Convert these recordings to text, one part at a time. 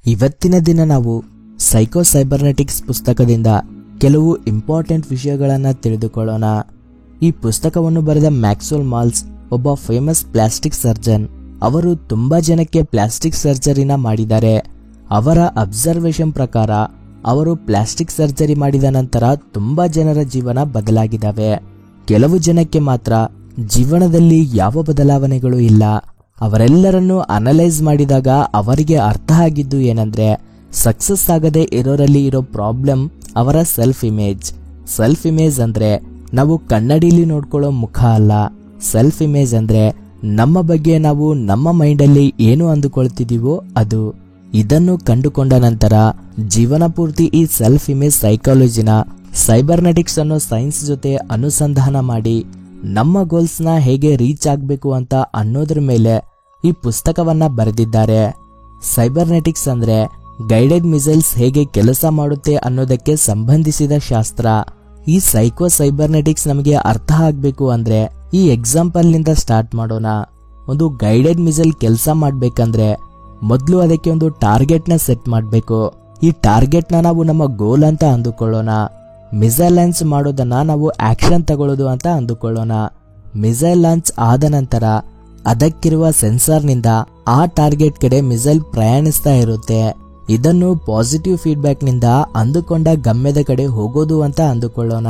ಇವತ್ತಿನ ದಿನ ನಾವು ಸೈಕೋ ಸೈಬರ್ನೆಟಿಕ್ಸ್ ಪುಸ್ತಕದಿಂದ ಕೆಲವು ಇಂಪಾರ್ಟೆಂಟ್ ವಿಷಯಗಳನ್ನು ತಿಳಿದುಕೊಳ್ಳೋಣ. ಈ ಪುಸ್ತಕವನ್ನು ಬರೆದ ಮ್ಯಾಕ್ಸ್ವೆಲ್ ಮಾಲ್ಸ್ ಒಬ್ಬ ಫೇಮಸ್ ಪ್ಲಾಸ್ಟಿಕ್ ಸರ್ಜನ್. ಅವರು ತುಂಬಾ ಜನಕ್ಕೆ ಪ್ಲಾಸ್ಟಿಕ್ ಸರ್ಜರಿನ ಮಾಡಿದ್ದಾರೆ. ಅವರ ಅಬ್ಸರ್ವೇಷನ್ ಪ್ರಕಾರ ಅವರು ಪ್ಲಾಸ್ಟಿಕ್ ಸರ್ಜರಿ ಮಾಡಿದ ನಂತರ ತುಂಬಾ ಜನರ ಜೀವನ ಬದಲಾಗಿದ್ದಾವೆ. ಕೆಲವು ಜನಕ್ಕೆ ಮಾತ್ರ ಜೀವನದಲ್ಲಿ ಯಾವ ಬದಲಾವಣೆಗಳು ಇಲ್ಲ. ಅವರೆಲ್ಲರನ್ನು ಅನಲೈಸ್ ಮಾಡಿದಾಗ ಅವರಿಗೆ ಅರ್ಥ ಆಗಿದ್ದು ಏನಂದ್ರೆ, ಸಕ್ಸಸ್ ಆಗದೆ ಇರೋರಲ್ಲಿ ಇರೋ ಪ್ರಾಬ್ಲಮ್ ಅವರ ಸೆಲ್ಫ್ ಇಮೇಜ್. ಸೆಲ್ಫ್ ಇಮೇಜ್ ಅಂದ್ರೆ ನಾವು ಕನ್ನಡಿಲಿ ನೋಡ್ಕೊಳ್ಳೋ ಮುಖ ಅಲ್ಲ. ಸೆಲ್ಫ್ ಇಮೇಜ್ ಅಂದ್ರೆ ನಮ್ಮ ಬಗ್ಗೆ ನಾವು ನಮ್ಮ ಮೈಂಡಲ್ಲಿ ಏನು ಅಂದುಕೊಳ್ತಿದೀವೋ ಅದು. ಇದನ್ನು ಕಂಡುಕೊಂಡ ನಂತರ ಜೀವನ ಪೂರ್ತಿ ಈ ಸೆಲ್ಫ್ ಇಮೇಜ್ ಸೈಕಾಲಜಿನ ಸೈಬರ್ನೆಟಿಕ್ಸ್ ಅನ್ನೋ ಸೈನ್ಸ್ ಜೊತೆ ಅನುಸಂಧಾನ ಮಾಡಿ ನಮ್ಮ ಗೋಲ್ಸ್ನ ಹೇಗೆ ರೀಚ್ ಆಗಬೇಕು ಅಂತ ಅನ್ನೋದ್ರ ಮೇಲೆ ಈ ಪುಸ್ತಕವನ್ನ ಬರೆದಿದ್ದಾರೆ. ಸೈಬರ್ನೆಟಿಕ್ಸ್ ಅಂದ್ರೆ ಗೈಡೆಡ್ ಮಿಸೈಲ್ಸ್ ಹೇಗೆ ಕೆಲಸ ಮಾಡುತ್ತೆ ಅನ್ನೋದಕ್ಕೆ ಸಂಬಂಧಿಸಿದ ಶಾಸ್ತ್ರ. ಈ ಸೈಕೋ ಸೈಬರ್ನೆಟಿಕ್ಸ್ ನಮಗೆ ಅರ್ಥ ಆಗ್ಬೇಕು ಅಂದ್ರೆ ಈ ಎಕ್ಸಾಂಪಲ್ ನಿಂದ ಸ್ಟಾರ್ಟ್ ಮಾಡೋಣ. ಒಂದು ಗೈಡೆಡ್ ಮಿಸೈಲ್ ಕೆಲಸ ಮಾಡ್ಬೇಕಂದ್ರೆ ಮೊದಲು ಅದಕ್ಕೆ ಒಂದು ಟಾರ್ಗೆಟ್ ನ ಸೆಟ್ ಮಾಡಬೇಕು. ಈ ಟಾರ್ಗೆಟ್ ನ ನಾವು ನಮ್ಮ ಗೋಲ್ ಅಂತ ಅಂದುಕೊಳ್ಳೋಣ. ಮಿಸೈಲ್ ಲಾಂಚ್ ಮಾಡೋದನ್ನ ನಾವು ಆಕ್ಷನ್ ತಗೊಳ್ಳೋದು ಅಂತ ಅಂದುಕೊಳ್ಳೋಣ. ಮಿಸೈಲ್ ಲಾಂಚ್ ಆದ ನಂತರ ಅದಕ್ಕಿರುವ ಸೆನ್ಸಾರ್ ನಿಂದ ಆ ಟಾರ್ಗೆಟ್ ಕಡೆ ಮಿಸೈಲ್ ಪ್ರಯಾಣಿಸ್ತಾ ಇರುತ್ತೆ. ಇದನ್ನು ಪಾಸಿಟಿವ್ ಫೀಡ್ಬ್ಯಾಕ್ ನಿಂದ ಅಂದುಕೊಂಡ ಗಮ್ಯದ ಕಡೆ ಹೋಗೋದು ಅಂತ ಅಂದುಕೊಳ್ಳೋಣ.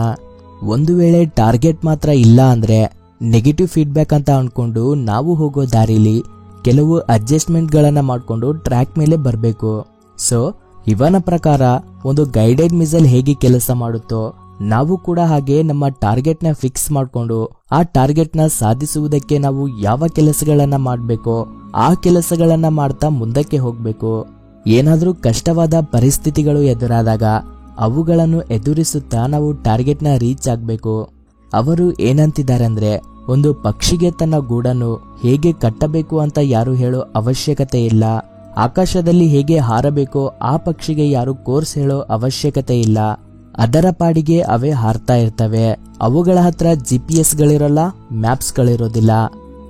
ಒಂದು ವೇಳೆ ಟಾರ್ಗೆಟ್ ಮಾತ್ರ ಇಲ್ಲ ಅಂದ್ರೆ ನೆಗೆಟಿವ್ ಫೀಡ್ಬ್ಯಾಕ್ ಅಂತ ಅನ್ಕೊಂಡು ನಾವು ಹೋಗೋ ದಾರಿಲಿ ಕೆಲವು ಅಡ್ಜಸ್ಟ್ಮೆಂಟ್ ಗಳನ್ನ ಮಾಡ್ಕೊಂಡು ಟ್ರ್ಯಾಕ್ ಮೇಲೆ ಬರಬೇಕು. ಸೊ ಇವನ ಪ್ರಕಾರ ಒಂದು ಗೈಡೆಡ್ ಮಿಸೈಲ್ ಹೇಗೆ ಕೆಲಸ ಮಾಡುತ್ತೋ ನಾವು ಕೂಡ ಹಾಗೆ ನಮ್ಮ ಟಾರ್ಗೆಟ್ ನ ಫಿಕ್ಸ್ ಮಾಡ್ಕೊಂಡು ಆ ಟಾರ್ಗೆಟ್ ನ ಸಾಧಿಸುವುದಕ್ಕೆ ನಾವು ಯಾವ ಕೆಲಸಗಳನ್ನ ಮಾಡಬೇಕೋ ಆ ಕೆಲಸಗಳನ್ನ ಮಾಡ್ತಾ ಮುಂದಕ್ಕೆ ಹೋಗ್ಬೇಕು. ಏನಾದ್ರೂ ಕಷ್ಟವಾದ ಪರಿಸ್ಥಿತಿಗಳು ಎದುರಾದಾಗ ಅವುಗಳನ್ನು ಎದುರಿಸುತ್ತಾ ನಾವು ಟಾರ್ಗೆಟ್ ನ ರೀಚ್ ಆಗ್ಬೇಕು. ಅವರು ಏನಂತಿದ್ದಾರೆ ಅಂದ್ರೆ, ಒಂದು ಪಕ್ಷಿಗೆ ತನ್ನ ಗೂಡನ್ನು ಹೇಗೆ ಕಟ್ಟಬೇಕು ಅಂತ ಯಾರು ಹೇಳೋ ಅವಶ್ಯಕತೆ ಇಲ್ಲ. ಆಕಾಶದಲ್ಲಿ ಹೇಗೆ ಹಾರಬೇಕೋ ಆ ಪಕ್ಷಿಗೆ ಯಾರು ಕೋರ್ಸ್ ಹೇಳೋ ಅವಶ್ಯಕತೆ ಇಲ್ಲ. ಅದರ ಪಾಡಿಗೆ ಅವೇ ಹಾರ್ತಾ ಇರ್ತವೆ. ಅವುಗಳ ಹತ್ರ GPS ಗಳಿರೋಲ್ಲ, ಮ್ಯಾಪ್ಸ್ ಗಳಿರೋದಿಲ್ಲ.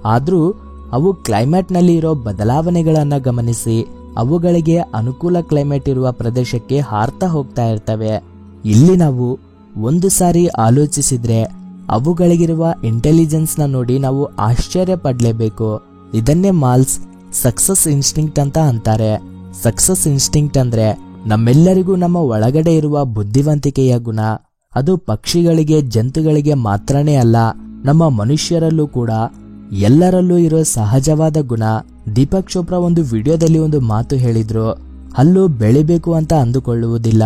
ಆದ್ರೂ ಅವು ಕ್ಲೈಮೇಟ್ ನಲ್ಲಿ ಇರೋ ಬದಲಾವಣೆಗಳನ್ನ ಗಮನಿಸಿ ಅವುಗಳಿಗೆ ಅನುಕೂಲ ಕ್ಲೈಮೇಟ್ ಇರುವ ಪ್ರದೇಶಕ್ಕೆ ಹಾರ್ತಾ ಹೋಗ್ತಾ ಇರ್ತವೆ. ಇಲ್ಲಿ ನಾವು ಒಂದು ಸಾರಿ ಆಲೋಚಿಸಿದ್ರೆ ಅವುಗಳಿಗಿರುವ ಇಂಟೆಲಿಜೆನ್ಸ್ ನ ನೋಡಿ ನಾವು ಆಶ್ಚರ್ಯ ಪಡ್ಲೇಬೇಕು. ಇದನ್ನೇ ಮಾಲ್ಸ್ ಸಕ್ಸಸ್ ಇನ್ಸ್ಟಿಂಕ್ಟ್ ಅಂತ ಅಂತಾರೆ. ಸಕ್ಸಸ್ ಇನ್ಸ್ಟಿಂಕ್ಟ್ ಅಂದ್ರೆ ನಮ್ಮೆಲ್ಲರಿಗೂ ನಮ್ಮ ಒಳಗಡೆ ಇರುವ ಬುದ್ಧಿವಂತಿಕೆಯ ಗುಣ. ಅದು ಪಕ್ಷಿಗಳಿಗೆ, ಜಂತುಗಳಿಗೆ ಮಾತ್ರನೇ ಅಲ್ಲ, ನಮ್ಮ ಮನುಷ್ಯರಲ್ಲೂ ಕೂಡ ಎಲ್ಲರಲ್ಲೂ ಇರೋ ಸಹಜವಾದ ಗುಣ. ದೀಪಕ್ ಚೋಪ್ರಾ ಒಂದು ವಿಡಿಯೋದಲ್ಲಿ ಒಂದು ಮಾತು ಹೇಳಿದ್ರು, ಹಲ್ಲು ಬೆಳಿಬೇಕು ಅಂತ ಅಂದುಕೊಳ್ಳುವುದಿಲ್ಲ,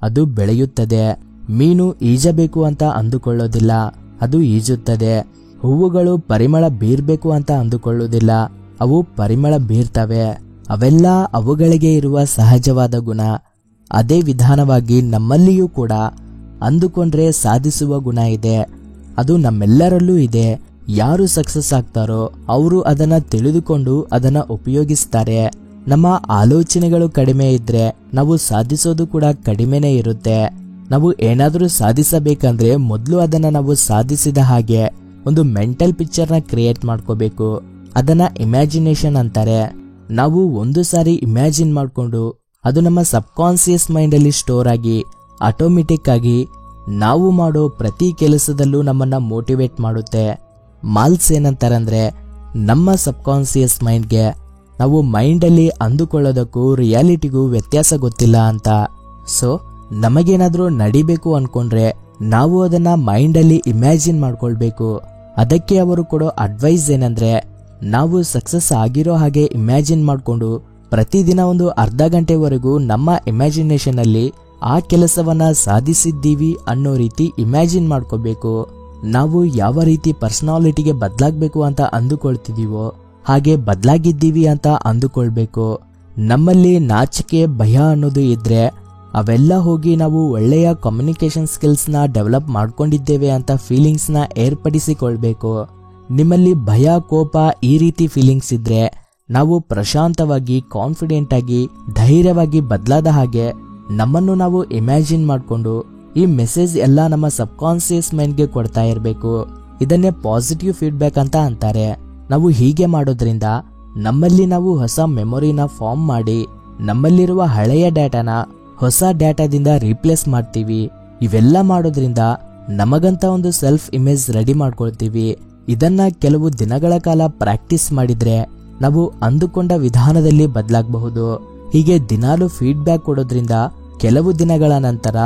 ಅದು ಬೆಳೆಯುತ್ತದೆ. ಮೀನು ಈಜಬೇಕು ಅಂತ ಅಂದುಕೊಳ್ಳೋದಿಲ್ಲ, ಅದು ಈಜುತ್ತದೆ. ಹೂವುಗಳು ಪರಿಮಳ ಬೀರ್ಬೇಕು ಅಂತ ಅಂದುಕೊಳ್ಳುವುದಿಲ್ಲ, ಅವು ಪರಿಮಳ ಬೀರ್ತವೆ. ಅವೆಲ್ಲ ಅವುಗಳಿಗೆ ಇರುವ ಸಹಜವಾದ ಗುಣ. ಅದೇ ವಿಧಾನವಾಗಿ ನಮ್ಮಲ್ಲಿಯೂ ಕೂಡ ಅಂದುಕೊಂಡ್ರೆ ಸಾಧಿಸುವ ಗುಣ ಇದೆ. ಅದು ನಮ್ಮೆಲ್ಲರಲ್ಲೂ ಇದೆ. ಯಾರು ಸಕ್ಸಸ್ ಆಗ್ತಾರೋ ಅವರು ಅದನ್ನ ತಿಳಿದುಕೊಂಡು ಅದನ್ನ ಉಪಯೋಗಿಸ್ತಾರೆ. ನಮ್ಮ ಆಲೋಚನೆಗಳು ಕಡಿಮೆ ಇದ್ರೆ ನಾವು ಸಾಧಿಸೋದು ಕೂಡ ಕಡಿಮೆನೇ ಇರುತ್ತೆ. ನಾವು ಏನಾದ್ರೂ ಸಾಧಿಸಬೇಕಂದ್ರೆ ಮೊದಲು ಅದನ್ನ ನಾವು ಸಾಧಿಸಿದ ಹಾಗೆ ಒಂದು ಮೆಂಟಲ್ ಪಿಕ್ಚರ್ ನ ಕ್ರಿಯೇಟ್ ಮಾಡ್ಕೋಬೇಕು. ಅದನ್ನ ಇಮ್ಯಾಜಿನೇಷನ್ ಅಂತಾರೆ. ನಾವು ಒಂದು ಸಾರಿ ಇಮ್ಯಾಜಿನ್ ಮಾಡ್ಕೊಂಡು ಅದು ನಮ್ಮ ಸಬ್ ಕಾನ್ಸಿಯಸ್ ಮೈಂಡ್ ಅಲ್ಲಿ ಸ್ಟೋರ್ ಆಗಿ ಆಟೋಮೆಟಿಕ್ ಆಗಿ ನಾವು ಮಾಡೋ ಪ್ರತಿ ಕೆಲಸದಲ್ಲೂ ನಮ್ಮನ್ನ ಮೋಟಿವೇಟ್ ಮಾಡುತ್ತೆ. ಮಾಲ್ಸ್ ಏನಂತಾರಂದ್ರೆ, ನಮ್ಮ ಸಬ್ ಕಾನ್ಸಿಯಸ್ ಮೈಂಡ್ಗೆ ನಾವು ಮೈಂಡ್ ಅಲ್ಲಿ ಅಂದುಕೊಳ್ಳೋದಕ್ಕೂ ರಿಯಾಲಿಟಿಗೂ ವ್ಯತ್ಯಾಸ ಗೊತ್ತಿಲ್ಲ ಅಂತ. ಸೊ ನಮಗೇನಾದ್ರೂ ನಡಿಬೇಕು ಅನ್ಕೊಂಡ್ರೆ ನಾವು ಅದನ್ನ ಮೈಂಡ್ ಅಲ್ಲಿ ಇಮ್ಯಾಜಿನ್ ಮಾಡ್ಕೊಳ್ಬೇಕು. ಅದಕ್ಕೆ ಅವರು ಕೊಡೋ ಅಡ್ವೈಸ್ ಏನಂದ್ರೆ, ನಾವು ಸಕ್ಸಸ್ ಆಗಿರೋ ಹಾಗೆ ಇಮ್ಯಾಜಿನ್ ಮಾಡ್ಕೊಂಡು ಪ್ರತಿದಿನ ಒಂದು ಅರ್ಧ ಗಂಟೆವರೆಗೂ ನಮ್ಮ ಇಮ್ಯಾಜಿನೇಷನ್ ಅಲ್ಲಿ ಆ ಕೆಲಸವನ್ನ ಸಾಧಿಸಿದ್ದೀವಿ ಅನ್ನೋ ರೀತಿ ಇಮ್ಯಾಜಿನ್ ಮಾಡ್ಕೋಬೇಕು. ನಾವು ಯಾವ ರೀತಿ ಪರ್ಸನಾಲಿಟಿಗೆ ಬದಲಾಗಬೇಕು ಅಂತ ಅಂದುಕೊಳ್ತಿದೀವೋ ಹಾಗೆ ಬದಲಾಗಿದ್ದೀವಿ ಅಂತ ಅಂದುಕೊಳ್ಬೇಕು. ನಮ್ಮಲ್ಲಿ ನಾಚಿಕೆ, ಭಯ ಅನ್ನೋದು ಇದ್ರೆ ಅವೆಲ್ಲ ಹೋಗಿ ನಾವು ಒಳ್ಳೆಯ ಕಮ್ಯುನಿಕೇಶನ್ ಸ್ಕಿಲ್ಸ್ ನ ಡೆವಲಪ್ ಮಾಡ್ಕೊಂಡಿದ್ದೇವೆ ಅಂತ ಫೀಲಿಂಗ್ಸ್ ನ ಏರ್ಪಡಿಸಿಕೊಳ್ಬೇಕು. ನಿಮ್ಮಲ್ಲಿ ಭಯ, ಕೋಪ ಈ ರೀತಿ ಫೀಲಿಂಗ್ಸ್ ಇದ್ರೆ ನಾವು ಪ್ರಶಾಂತವಾಗಿ, ಕಾನ್ಫಿಡೆಂಟ್ ಆಗಿ, ಧೈರ್ಯವಾಗಿ ಬದಲಾದ ಹಾಗೆ ನಮ್ಮನ್ನು ನಾವು ಇಮ್ಯಾಜಿನ್ ಮಾಡ್ಕೊಂಡು ಈ ಮೆಸೇಜ್ ಎಲ್ಲ ನಮ್ಮ ಸಬ್ ಕಾನ್ಸಿಯಸ್ ಮೈಂಡ್ಗೆ ಕೊಡ್ತಾ ಇರಬೇಕು. ಇದನ್ನೇ ಪಾಸಿಟಿವ್ ಫೀಡ್ಬ್ಯಾಕ್ ಅಂತ ಅಂತಾರೆ. ನಾವು ಹೀಗೆ ಮಾಡೋದ್ರಿಂದ ನಮ್ಮಲ್ಲಿ ನಾವು ಹೊಸ ಮೆಮೊರಿನ ಫಾರ್ಮ್ ಮಾಡಿ ನಮ್ಮಲ್ಲಿರುವ ಹಳೆಯ ಡೇಟಾನ ಹೊಸ ಡೇಟಾದಿಂದ ರೀಪ್ಲೇಸ್ ಮಾಡ್ತೀವಿ. ಇವೆಲ್ಲ ಮಾಡೋದ್ರಿಂದ ನಮಗಂತ ಒಂದು ಸೆಲ್ಫ್ ಇಮೇಜ್ ರೆಡಿ ಮಾಡ್ಕೊಳ್ತೀವಿ. ಇದನ್ನ ಕೆಲವು ದಿನಗಳ ಕಾಲ ಪ್ರಾಕ್ಟೀಸ್ ಮಾಡಿದ್ರೆ ನಾವು ಅಂದುಕೊಂಡ ವಿಧಾನದಲ್ಲಿ ಬದಲಾಗಬಹುದು. ಹೀಗೆ ದಿನಾಲು ಫೀಡ್ಬ್ಯಾಕ್ ಕೊಡೋದ್ರಿಂದ ಕೆಲವು ದಿನಗಳ ನಂತರ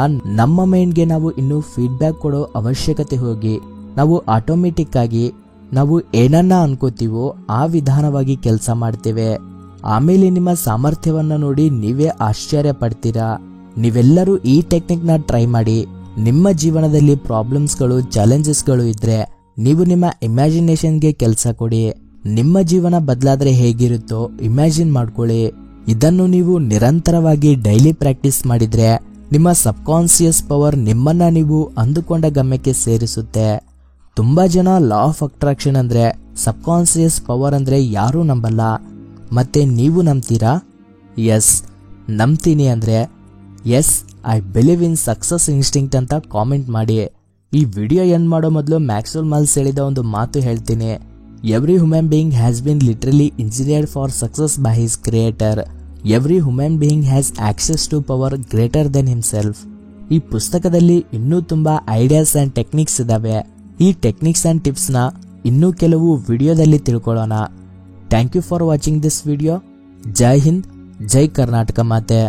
ನಮ್ಮ ಮೈಂಡ್ಗೆ ನಾವು ಇನ್ನು ಫೀಡ್ಬ್ಯಾಕ್ ಕೊಡೋ ಅವಶ್ಯಕತೆ ಹೋಗಿ ನಾವು ಆಟೋಮೆಟಿಕ್ ಆಗಿ ನಾವು ಏನನ್ನ ಅನ್ಕೋತೀವೋ ಆ ವಿಧಾನವಾಗಿ ಕೆಲಸ ಮಾಡ್ತೇವೆ. ಆಮೇಲೆ ನಿಮ್ಮ ಸಾಮರ್ಥ್ಯವನ್ನ ನೋಡಿ ನೀವೇ ಆಶ್ಚರ್ಯ ಪಡ್ತೀರಾ. ನೀವೆಲ್ಲರೂ ಈ ಟೆಕ್ನಿಕ್ ನ ಟ್ರೈ ಮಾಡಿ. ನಿಮ್ಮ ಜೀವನದಲ್ಲಿ ಪ್ರಾಬ್ಲಮ್ಸ್ಗಳು ಚಾಲೆಂಜಸ್ಗಳು ಇದ್ರೆ ನೀವು ನಿಮ್ಮ ಇಮ್ಯಾಜಿನೇಷನ್ಗೆ ಕೆಲಸ ಕೊಡಿ. ನಿಮ್ಮ ಜೀವನ ಬದಲಾದ್ರೆ ಹೇಗಿರುತ್ತೋ ಇಮ್ಯಾಜಿನ್ ಮಾಡ್ಕೊಳ್ಳಿ. ಇದನ್ನು ನೀವು ನಿರಂತರವಾಗಿ ಡೈಲಿ ಪ್ರಾಕ್ಟೀಸ್ ಮಾಡಿದ್ರೆ ನಿಮ್ಮ ಸಬ್ಕಾನ್ಸಿಯಸ್ ಪವರ್ ನಿಮ್ಮನ್ನ ನೀವು ಅಂದುಕೊಂಡ ಗಮ್ಯಕ್ಕೆ ಸೇರಿಸುತ್ತೆ. ತುಂಬಾ ಜನ ಲಾ ಆಫ್ ಅಟ್ರಾಕ್ಷನ್ ಅಂದ್ರೆ ಸಬ್ಕಾನ್ಸಿಯಸ್ ಪವರ್ ಅಂದ್ರೆ ಯಾರೂ ನಂಬಲ್ಲ. ಮತ್ತೆ ನೀವು ನಂಬ್ತೀರಾ? ಎಸ್, ನಂಬ್ತೀನಿ ಅಂದ್ರೆ yes I believe in success instinct ಅಂತ ಕಾಮೆಂಟ್ ಮಾಡಿ. ಈ ವಿಡಿಯೋ ಎಂಡ್ ಮಾಡೋ ಮೊದಲು ಮ್ಯಾಕ್ಸ್ವೆಲ್ ಮಾಲ್ಸ್ ಹೇಳಿದ ಒಂದು ಮಾತು ಹೇಳ್ತೀನಿ. Every human being has been literally engineered for success by his creator. Every human being has access to power greater than himself. ಈ ಪುಸ್ತಕದಲ್ಲಿ ಇನ್ನೂ ತುಂಬಾ ಐಡಿಯಾಸ್ ಅಂಡ್ ಟೆಕ್ನಿಕ್ಸ್ ಇದಾವೆ. ಈ ಟೆಕ್ನಿಕ್ಸ್ ಅಂಡ್ ಟಿಪ್ಸ್ ನ ಇನ್ನೂ ಕೆಲವು ವಿಡಿಯೋದಲ್ಲಿ ತಿಳ್ಕೊಳ್ಳೋಣ. Thank you for watching this video. ಜೈ ಹಿಂದ್, ಜೈ ಕರ್ನಾಟಕ ಮಾತೆ.